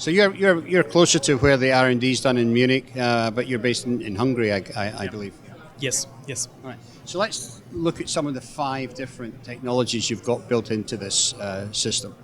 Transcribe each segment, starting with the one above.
So you're closer to where the R&D is done in Munich, but you're based in Hungary, I believe. Yes, yes. All right. So let's look at some of the 5 different technologies you've got built into this system.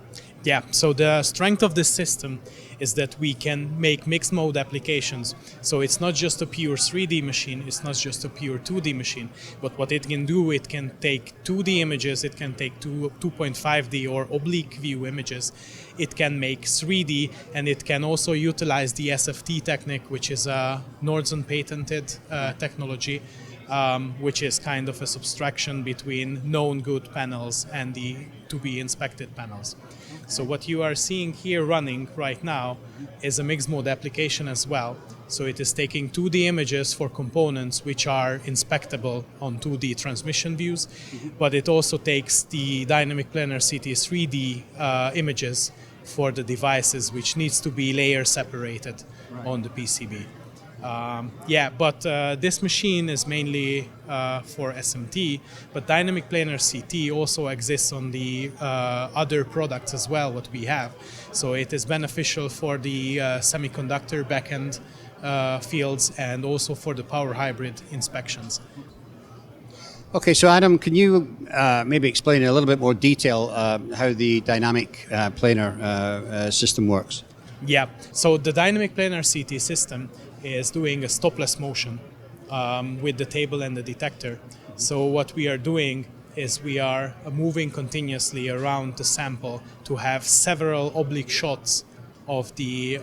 Yeah, so the strength of this system is that we can make mixed mode applications. So it's not just a pure 3D machine, it's not just a pure 2D machine, but what it can do, it can take 2D images, it can take 2.5D or oblique view images, it can make 3D, and it can also utilize the SFT technique, which is a Nordson patented technology, which is kind of a subtraction between known good panels and the to be inspected panels. So what you are seeing here running right now is a mixed mode application as well. So it is taking 2D images for components which are inspectable on 2D transmission views, but it also takes the dynamic planar CT 3D images for the devices, which needs to be layer separated on the PCB. But this machine is mainly for SMT, but dynamic planar CT also exists on the other products as well, what we have. So it is beneficial for the semiconductor backend fields and also for the power hybrid inspections. Okay, so Adam, can you maybe explain in a little bit more detail how the dynamic planar system works? Yeah, so the dynamic planar CT system is doing a stopless motion with the table and the detector. So what we are doing is we are moving continuously around the sample to have several oblique shots of the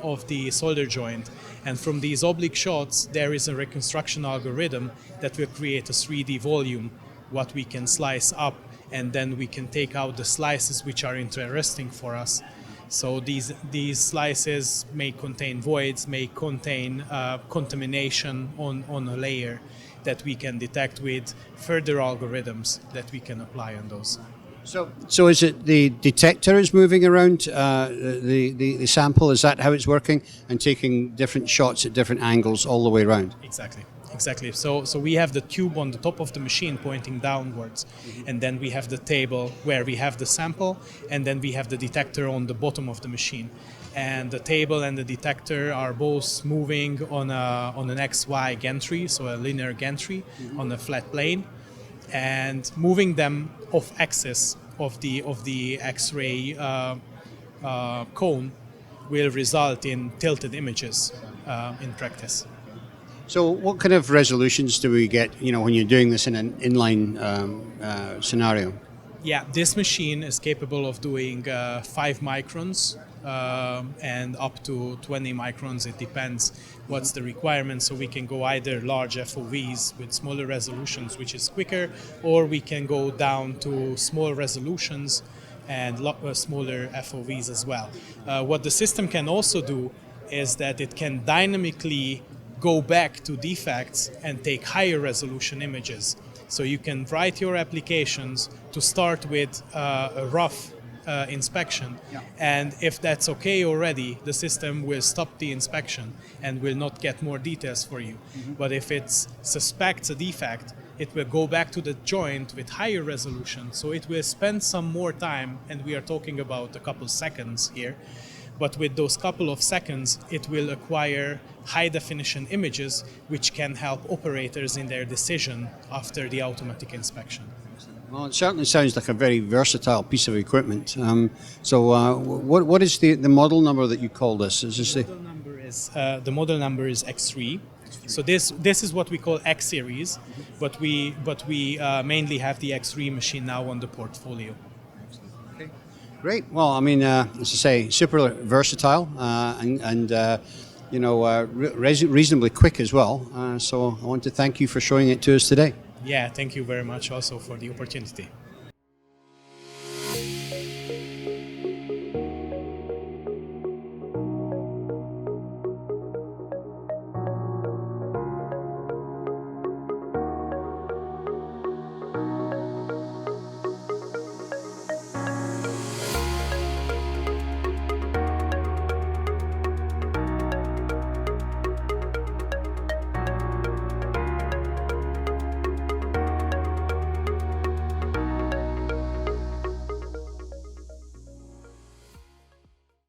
solder joint. And from these oblique shots, there is a reconstruction algorithm that will create a 3D volume, what we can slice up, and then we can take out the slices which are interesting for us. So these slices may contain voids, may contain contamination on a layer that we can detect with further algorithms that we can apply on those. So is it the detector is moving around the sample? Is that how it's working, and taking different shots at different angles all the way around? Exactly. So we have the tube on the top of the machine pointing downwards, and then we have the table where we have the sample, and then we have the detector on the bottom of the machine. And the table and the detector are both moving on an XY gantry, so a linear gantry on a flat plane, and moving them off axis of the X-ray cone will result in tilted images in practice. So what kind of resolutions do we get, when you're doing this in an inline scenario? Yeah, this machine is capable of doing 5 microns and up to 20 microns. It depends what's the requirement. So we can go either large FOVs with smaller resolutions, which is quicker, or we can go down to small resolutions and smaller FOVs as well. What the system can also do is that it can dynamically go back to defects and take higher resolution images. So you can write your applications to start with a rough inspection, and if that's okay already, the system will stop the inspection and will not get more details for you. But if it suspects a defect, it will go back to the joint with higher resolution, so it will spend some more time, and we are talking about a couple seconds here. But with those couple of seconds, it will acquire high-definition images, which can help operators in their decision after the automatic inspection. Well, it certainly sounds like a very versatile piece of equipment. What is the model number that you call this? Is this the model number is X3. So this is what we call X series, but we mainly have the X3 machine now on the portfolio. Great. Well, as I say, super versatile and reasonably quick as well. So I want to thank you for showing it to us today. Yeah, thank you very much also for the opportunity.